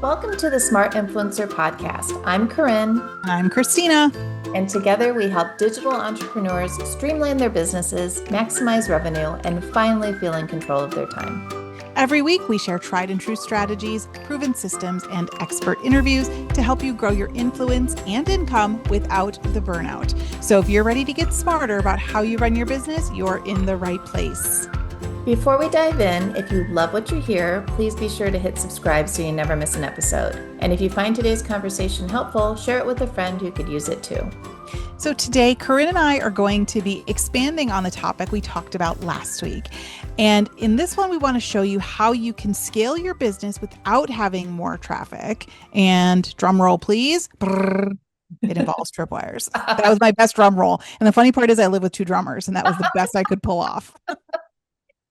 Welcome to the Smart Influencer Podcast. I'm Corinne, I'm Christina. and together we help digital entrepreneurs streamline their businesses, maximize revenue, and finally feel in control of their time. Every week, we share tried and true strategies, proven systems, and expert interviews to help you grow your influence and income without the burnout. So if you're ready to get smarter about how you run your business, you're in the right place. Before we dive in, if you love what you hear, please be sure to hit subscribe so you never miss an episode. And if you find today's conversation helpful, share it with a friend who could use it too. So today, Corinne and I are going to be expanding on the topic we talked about last week. And in this one, we want to show you how you can scale your business without having more traffic. And drum roll, please. Brrr. It involves tripwires. That was my best drum roll. And the funny part is I live with two drummers, and that was the best I could pull off.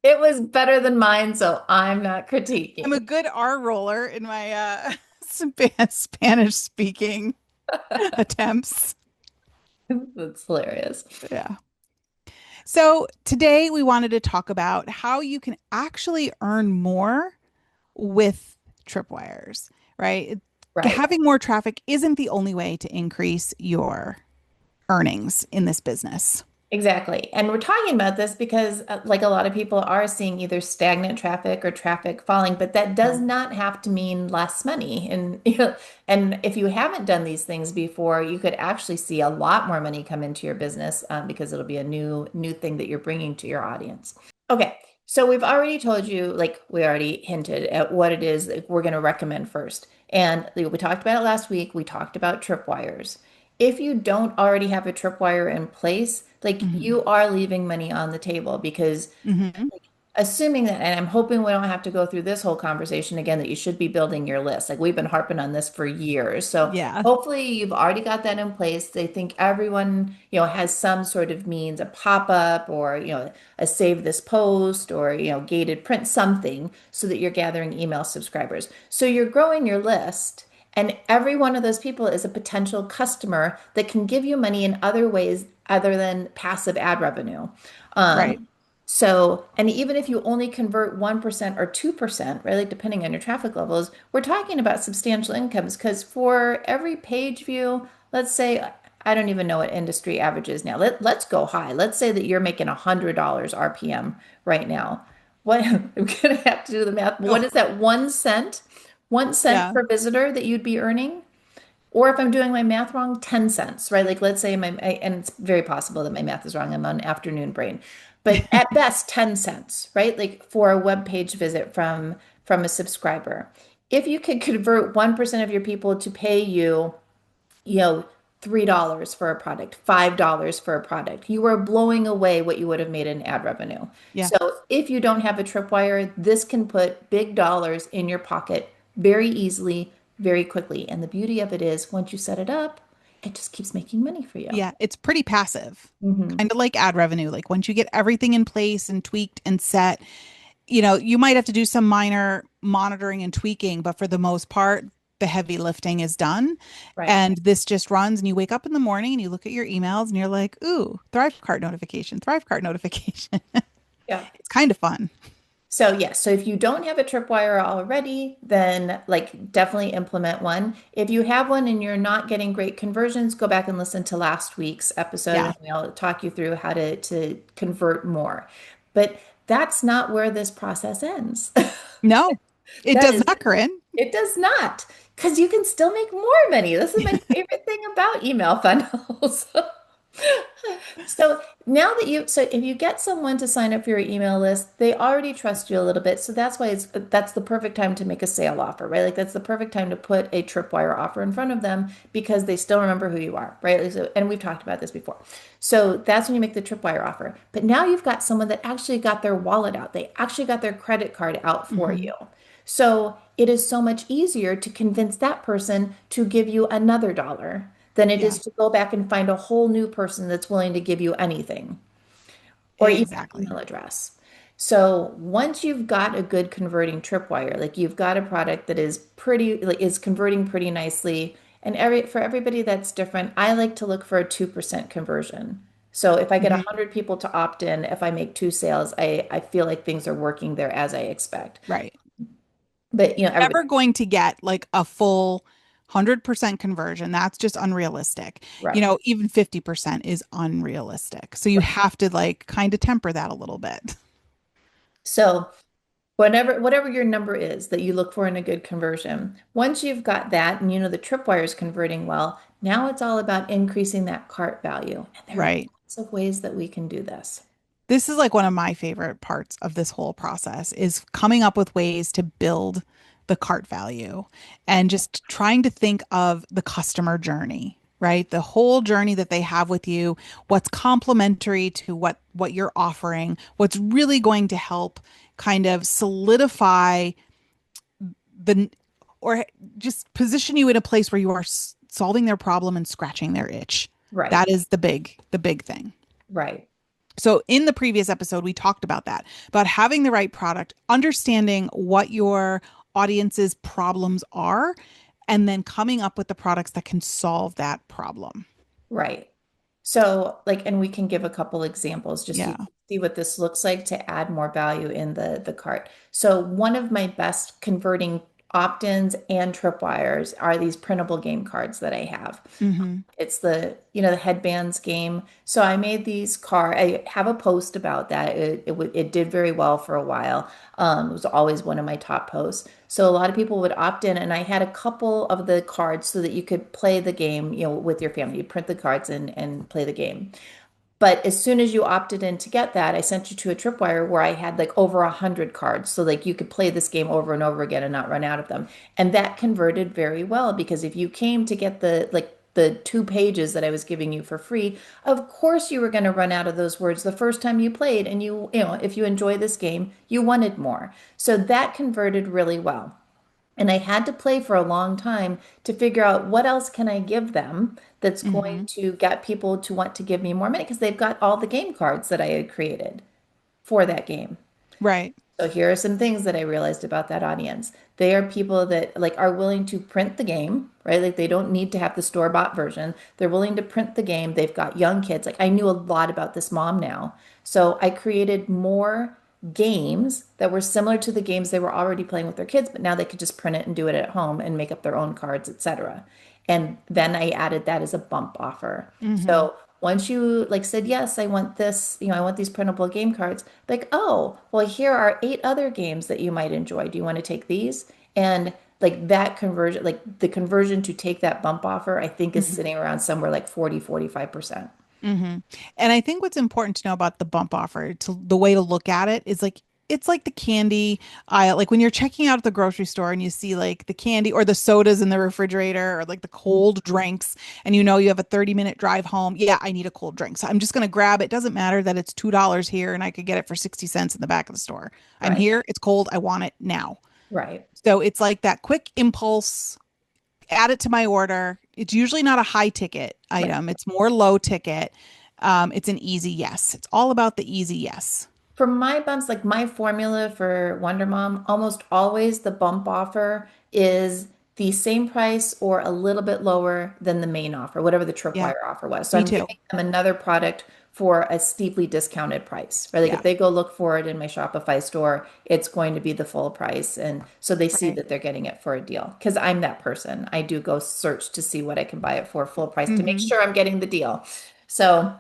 It was better than mine, so I'm not critiquing. I'm a good R roller in my Spanish speaking attempts. That's hilarious. Yeah. So today we wanted to talk about how you can actually earn more with tripwires, right? Right. Having more traffic isn't the only way to increase your earnings in this business. Exactly. And we're talking about this because, like a lot of people are seeing either stagnant traffic or traffic falling, but that does not have to mean less money. And, and if you haven't done these things before, you could actually see a lot more money come into your business because it'll be a new thing that you're bringing to your audience. Okay. So we've already told you, like we already hinted at what it is that we're going to recommend first. And we talked about it last week. We talked about tripwires. If you don't already have a tripwire in place, like Mhm. you are leaving money on the table because Mhm. assuming that, and I'm hoping we don't have to go through this whole conversation again, that you should be building your list. Like we've been harping on this for years. So Yeah. hopefully you've already got that in place. They think everyone, has some sort of means, a pop-up or, a save this post or, gated print, something so that you're gathering email subscribers. So you're growing your list. And every one of those people is a potential customer that can give you money in other ways other than passive ad revenue. Right. So, and even if you only convert 1% or 2%, right, like depending on your traffic levels, we're talking about substantial incomes because for every page view, let's say, I don't even know what industry average is now. Let's go high. Let's say that you're making $100 RPM right now. What I'm gonna have to do the math. What Oh, is that? 1 cent? 1 cent yeah. per visitor that you'd be earning? Or if I'm doing my math wrong, 10 cents, right? Like let's say and it's very possible that my math is wrong. I'm on afternoon brain. But at best 10 cents, right? Like for a web page visit from a subscriber. If you could convert 1% of your people to pay you, you know, $3 for a product, $5 for a product, you are blowing away what you would have made in ad revenue. Yeah. So if you don't have a tripwire, this can put big dollars in your pocket very easily, very quickly. And the beauty of it is once you set it up, it just keeps making money for you. Yeah. It's pretty passive, Hmm. kind of like ad revenue. Like once you get everything in place and tweaked and set, you might have to do some minor monitoring and tweaking, but for the most part, the heavy lifting is done. Right. And this just runs, and you wake up in the morning and you look at your emails and you're like, ooh, Thrive Cart notification, Thrive Cart notification. Yeah. It's kind of fun. So yes, so if you don't have a tripwire already, then like definitely implement one. If you have one and you're not getting great conversions, go back and listen to last week's episode Yeah. and we'll talk you through how to convert more. But that's not where this process ends. No, it That does is, not, Corinne. it does not, because you can still make more money. This is my favorite thing about email funnels. So now that so if you get someone to sign up for your email list, they already trust you a little bit. So that's why that's the perfect time to make a sale offer, right? Like that's the perfect time to put a tripwire offer in front of them because they still remember who you are, right? And we've talked about this before. So that's when you make the tripwire offer. But now you've got someone that actually got their wallet out. They actually got their credit card out for Hmm. you. So it is so much easier to convince that person to give you another dollar than it Yeah, is to go back and find a whole new person that's willing to give you anything or even an exactly. email address. So once you've got a good converting tripwire, like you've got a product that is pretty, like is converting pretty nicely, and for everybody that's different, I like to look for a 2% conversion. So if I get Mhm. 100 people to opt in, if I make two sales, I feel like things are working there as I expect. Right. But everybody, Never going to get like a full 100% conversion. That's just unrealistic. right, Even 50% is unrealistic. So you right. have to like kind of temper that a little bit. So whatever your number is that you look for in a good conversion, once you've got that and the tripwire is converting well, now it's all about increasing that cart value. And there are Right. lots of ways that we can do this. This is like one of my favorite parts of this whole process is coming up with ways to build the cart value and just trying to think of the customer journey, right? The whole journey that they have with you, what's complementary to what you're offering, what's really going to help kind of solidify the or just position you in a place where you are solving their problem and scratching their itch. Right, That is the big thing. right, So in the previous episode, we talked about that, about having the right product, understanding what your audience's problems are, and then coming up with the products that can solve that problem. right. So, and we can give a couple examples just so you Yeah. can see what this looks like to add more value in the cart. So, one of my best converting opt-ins and tripwires are these printable game cards that I have. Hmm. It's the headbands game. So I made these I have a post about that. It did very well for a while. It was always one of my top posts. So a lot of people would opt in, and I had a couple of the cards so that you could play the game, with your family. You print the cards and play the game. But as soon as you opted in to get that, I sent you to a tripwire where I had like over 100 cards. So like you could play this game over and over again and not run out of them. And that converted very well because if you came to get the 2 pages that I was giving you for free, of course you were going to run out of those words the first time you played. And if you enjoy this game, you wanted more. So that converted really well. And I had to play for a long time to figure out what else can I give them that's going Hmm. to get people to want to give me more money because they've got all the game cards that I had created for that game. Right. So here are some things that I realized about that audience. They are people that like are willing to print the game, right? Like they don't need to have the store-bought version. They're willing to print the game. They've got young kids. Like I knew a lot about this mom now. So I created more games that were similar to the games they were already playing with their kids, but now they could just print it and do it at home and make up their own cards, etc. And then I added that as a bump offer. Hmm. So once you like said, yes, I want this, I want these printable game cards, like, oh, well, here are 8 other games that you might enjoy. Do you want to take these? And like that conversion, like the conversion to take that bump offer, I think is Hmm. sitting around somewhere like 40-45%. Hmm. And I think what's important to know about the bump offer, the way to look at it is like it's like the candy aisle. Like when you're checking out at the grocery store and you see like the candy or the sodas in the refrigerator or like the cold drinks, and you have a 30-minute drive home. Yeah, I need a cold drink. So I'm just gonna grab it. Doesn't matter that it's $2 here and I could get it for 60 cents in the back of the store. I'm Right, here, it's cold, I want it now. right, So it's like that quick impulse, add it to my order. It's usually not a high ticket right. item. It's more low ticket. It's an easy yes. It's all about the easy yes. For my bumps, like my formula for Wonder Mom, almost always the bump offer is the same price or a little bit lower than the main offer, whatever the Yeah, tripwire offer was. So me I'm too. giving them another product for a steeply discounted price, right? Like if Yeah, they go look for it in my Shopify store, it's going to be the full price. And so they see right. that they're getting it for a deal. Because I'm that person. I do go search to see what I can buy it for full price to make Hmm. sure I'm getting the deal. So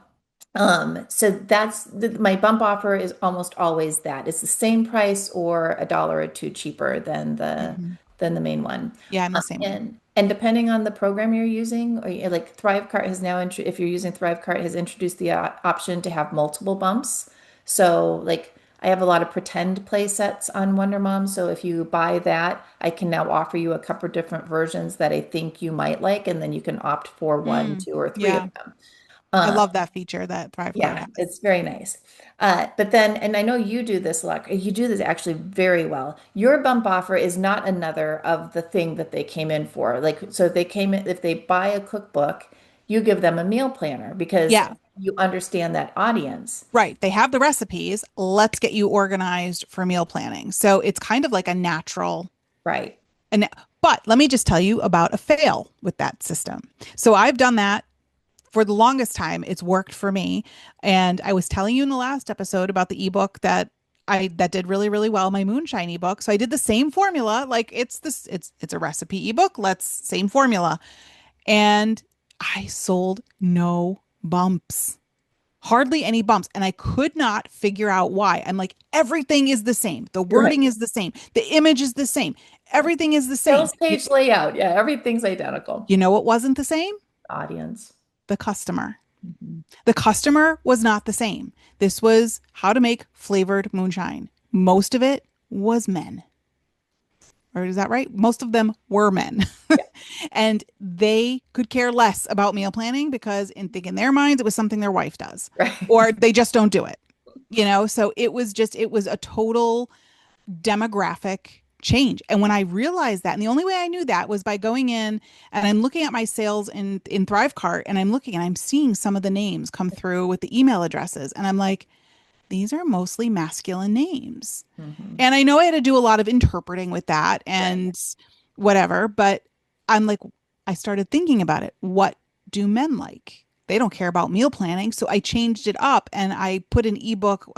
so my bump offer is almost always that. It's the same price or a dollar or two cheaper than the Hmm. main one. Yeah, I'm the same way. And depending on the program you're using, or like Thrivecart has now, if you're using Thrivecart, has introduced the option to have multiple bumps. So like I have a lot of pretend play sets on Wonder Mom. So if you buy that, I can now offer you a couple different versions that I think you might like, and then you can opt for one, Mm, two, or three of yeah, them. I Um, love that feature that Thrivecart yeah, has. it's very nice. But then, and I know you do this a lot. You do this actually very well. Your bump offer is not another of the thing that they came in for. Like, so if they came in, if they buy a cookbook, you give them a meal planner because Yeah, you understand that audience. right. They have the recipes. Let's get you organized for meal planning. So it's kind of like a natural. Right. And but let me just tell you about a fail with that system. So I've done that for the longest time. It's worked for me. And I was telling you in the last episode about the ebook that I that did really, really well, my moonshine ebook. So I did the same formula. Like it's a recipe ebook. Let's same formula. And I sold no bumps. Hardly any bumps. And I could not figure out why. I'm like, everything is the same. The Right. wording is the same. The image is the same. Everything is the same. Sales page layout. Yeah, everything's identical. You know what wasn't the same? Audience. The customer. Mhm. The customer was not the same. This was how to make flavored moonshine. Most of it was men. Or is that right? Most of them were men. Yeah, And they could care less about meal planning because in their minds it was something their wife does right. or they just don't do it. So it was a total demographic change. And when I realized that, and the only way I knew that was by going in and I'm looking at my sales in Thrivecart and I'm looking and I'm seeing some of the names come through with the email addresses. And I'm like, these are mostly masculine names. Hmm. And I know I had to do a lot of interpreting with that Right. and whatever, but I'm like, I started thinking about it. What do men like? They don't care about meal planning. So I changed it up and I put an ebook.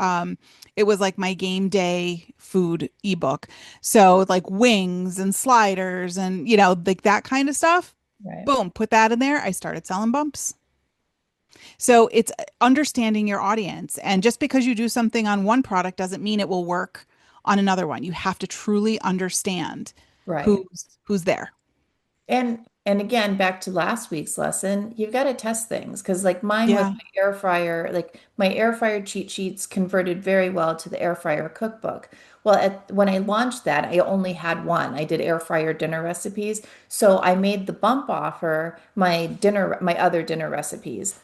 It was like my game day food ebook. So like wings and sliders and, like that kind of stuff. Right. Boom, put that in there. I started selling bumps. So it's understanding your audience. And just because you do something on one product doesn't mean it will work on another one. You have to truly understand Right. who's there. And again, back to last week's lesson, you've got to test things because like mine with Yeah. my air fryer, like my air fryer cheat sheets converted very well to the air fryer cookbook. Well, when I launched that, I only had one. I did air fryer dinner recipes. So I made the bump offer my other dinner recipes.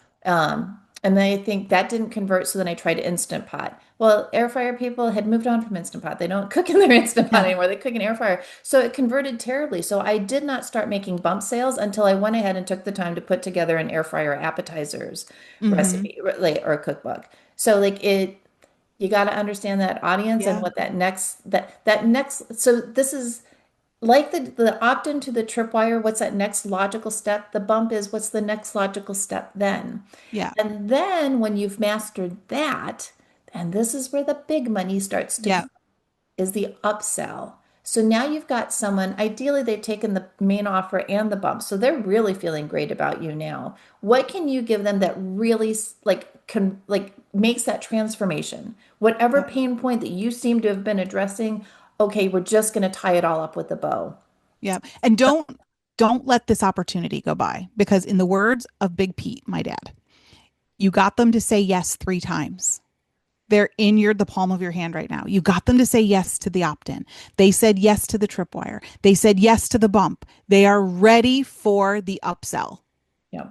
And then I think that didn't convert, so then I tried Instant Pot. Well, air fryer people had moved on from Instant Pot. They don't cook in their Instant Pot Yeah. anymore. They cook in air fryer. So it converted terribly. So I did not start making bump sales until I went ahead and took the time to put together an air fryer appetizers Hmm. recipe or cookbook. So you got to understand that audience and Yeah. what that next. So this is like the opt into the tripwire. What's that next logical step? The bump is what's the next logical step then? Yeah. And then when you've mastered that, and this is where the big money starts to Yeah. is the upsell. So now you've got someone, ideally they've taken the main offer and the bump. So they're really feeling great about you now. What can you give them that really makes that transformation? Whatever Yeah. pain point that you seem to have been addressing, okay, we're just going to tie it all up with a bow. Yeah. And don't let this opportunity go by because in the words of Big Pete, my dad, you got them to say yes 3 times. They're in the palm of your hand right now. You got them to say yes to the opt-in. They said yes to the tripwire. They said yes to the bump. They are ready for the upsell. Yeah.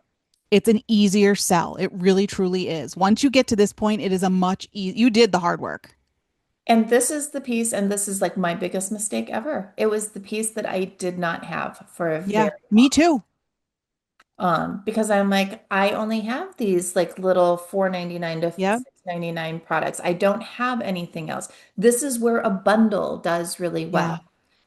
It's an easier sell. It really truly is. Once you get to this point, it is a much easier. You did the hard work. And this is the piece, and this is like my biggest mistake ever. It was the piece that I did not have for a Yeah, very me too. because I'm like, I only have these like little 4.99 to Yeah, 6.99 products. I don't have anything else. This is where a bundle does really well. yeah,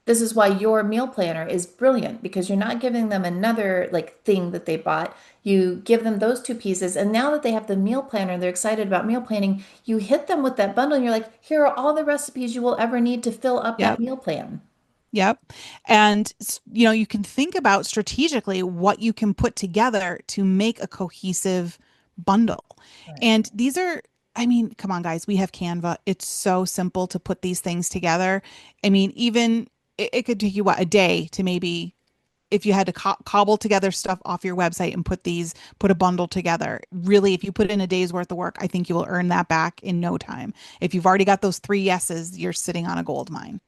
This is why your meal planner is brilliant because you're not giving them another like thing that they bought. You give them those two pieces, and now that they have the meal planner and they're excited about meal planning, you hit them with that bundle and you're like, here are all the recipes you will ever need to fill up yeah. that meal plan. Yep. And, you can think about strategically what you can put together to make a cohesive bundle. Right. And these are, I mean, come on, guys, we have Canva. It's so simple to put these things together. I mean, even it could take you what, a day to maybe, if you had to cobble together stuff off your website and put a bundle together. Really, if you put in a day's worth of work, I think you will earn that back in no time. If you've already got those 3 yeses, you're sitting on a gold mine.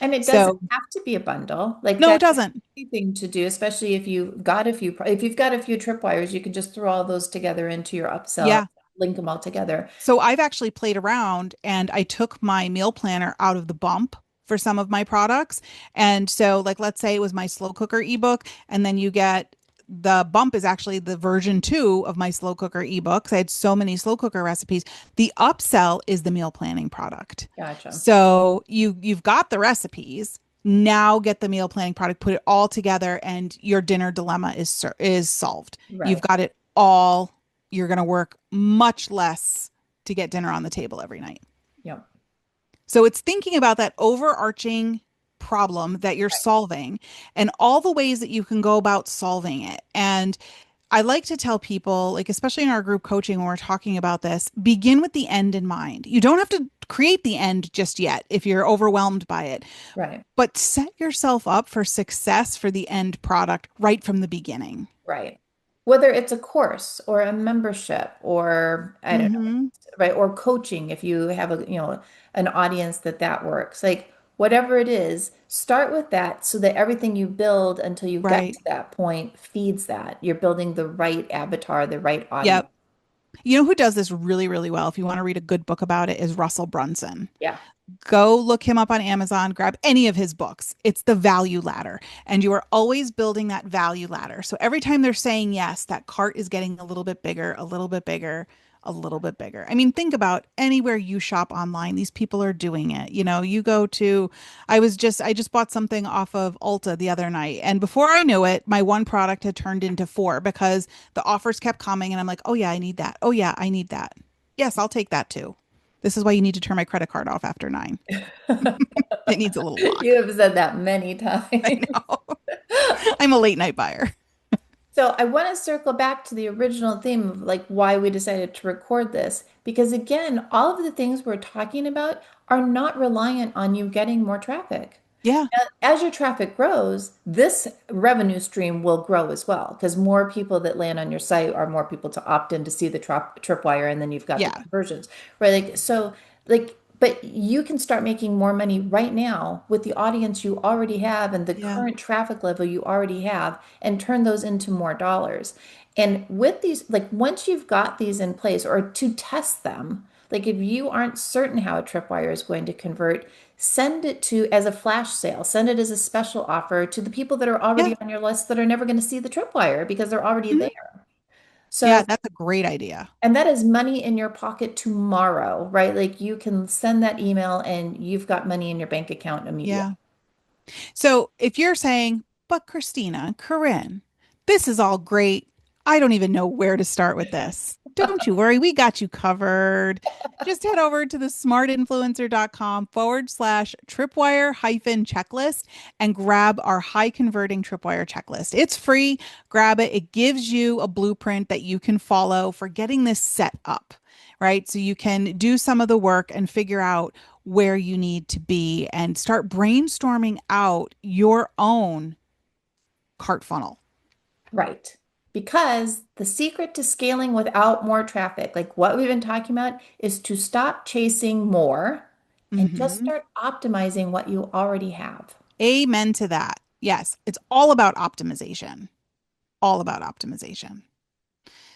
And it doesn't So, have to be a bundle. Like no, it that's an doesn't. easy thing to do, especially if you've got a few tripwires, you can just throw all those together into your upsell, Yeah. link them all together. So I've actually played around and I took my meal planner out of the bump for some of my products. And so, like, let's say it was my slow cooker ebook, and then you get the bump is actually the version 2 of my slow cooker ebook. 'Cause I had so many slow cooker recipes. The upsell is the meal planning product. Gotcha. So you've got the recipes. Now get the meal planning product, put it all together, and your dinner dilemma is solved. You've Right. got it all. You're going to work much less to get dinner on the table every night. Yep. So it's thinking about that overarching problem that you're Right. solving and all the ways that you can go about solving it. And I like to tell people, like, especially in our group coaching, when we're talking about this, begin with the end in mind. You don't have to create the end just yet if you're overwhelmed by it, Right. but set yourself up for success for the end product right from the beginning. Right. Whether it's a course or a membership or I don't know, Hmm. right? Or coaching if you have a, an audience that works. Like whatever it is, start with that so that everything you build until you get Right. to that point feeds that. You're building the right avatar, the right audience. Yep. You know who does this really, really well, if you want to read a good book about it, is Russell Brunson. Yeah. Go look him up on Amazon, grab any of his books. It's the value ladder. And you are always building that value ladder. So every time they're saying yes, that cart is getting a little bit bigger, a little bit bigger, a little bit bigger. I mean, think about anywhere you shop online, these people are doing it. You know, you go to, I just bought something off of Ulta the other night. And before I knew it, my one product had turned into four because the offers kept coming. And I'm like, oh, yeah, I need that. Oh, yeah, I need that. Yes, I'll take that too. This is why you need to turn my credit card off after 9. It needs a little You lock. have said that many I times. know. I'm a late night buyer. So I want to circle back to the original theme of like why we decided to record this, because again, all of the things we're talking about are not reliant on you getting more traffic. Yeah. As your traffic grows, this revenue stream will grow as well because more people that land on your site are more people to opt in to see the tripwire, and then you've got the Yeah. conversions, right? Like so, like, but you can start making more money right now with the audience you already have and the Yeah. current traffic level you already have, and turn those into more dollars. And with these, like once you've got these in place, or to test them, like if you aren't certain how a tripwire is going to convert, send it to as a flash sale, send it as a special offer to the people that are Yeah. already on your list that are never going to see the tripwire because they're already Mhm. there. Yeah, So, that's a great idea. and that is money in your pocket tomorrow, right? Like you can send that email and you've got money in your bank account immediately. Yeah. So if you're saying, but Christina, Corinne, this is all great. I don't even know where to start with this. Don't you worry, we got you covered. Just head over to the smartinfluencer.com/tripwire hyphen checklist and grab our high converting tripwire checklist. It's free. Grab it. It gives you a blueprint that you can follow for getting this set up, right? So you can do some of the work and figure out where you need to be and start brainstorming out your own cart funnel. Right. Because the secret to scaling without more traffic, like what we've been talking about, is to stop chasing more and just Hmm. start optimizing what you already have. Amen to that. Yes, it's all about optimization. All about optimization.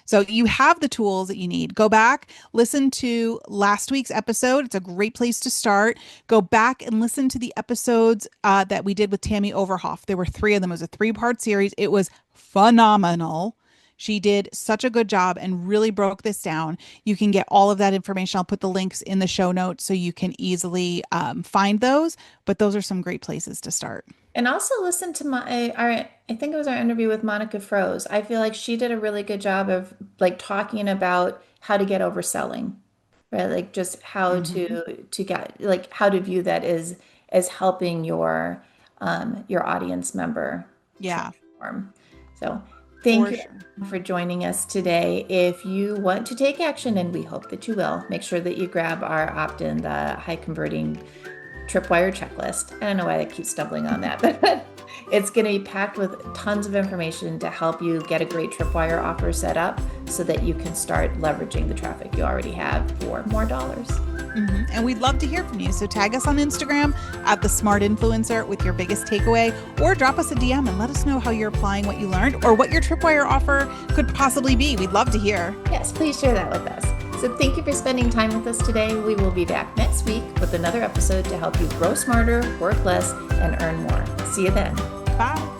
So you have the tools that you need. Go back, listen to last week's episode. It's a great place to start. Go back and listen to the episodes that we did with Tammy Overhoff. There were three of them. It was a three-part series. It was phenomenal. She did such a good job and really broke this down. You can get all of that information. I'll put the links in the show notes so you can easily find those. But those are some great places to start. And also listen to I think it was our interview with Monica Froze. I feel like she did a really good job of like talking about how to get overselling, right? Like just how Hmm. to get like how to view that as helping your audience member Yeah, transform. So thank for you sure. for joining us today. If you want to take action, and we hope that you will, make sure that you grab our opt-in, the high converting tripwire checklist. I don't know why I keep stumbling on that, but it's going to be packed with tons of information to help you get a great tripwire offer set up so that you can start leveraging the traffic you already have for more dollars. Mhm. And we'd love to hear from you. So tag us on Instagram at the Smart Influencer with your biggest takeaway, or drop us a DM and let us know how you're applying what you learned or what your tripwire offer could possibly be. We'd love to hear. Yes, please share that with us. So thank you for spending time with us today. We will be back next week with another episode to help you grow smarter, work less, and earn more. See you then. Bye.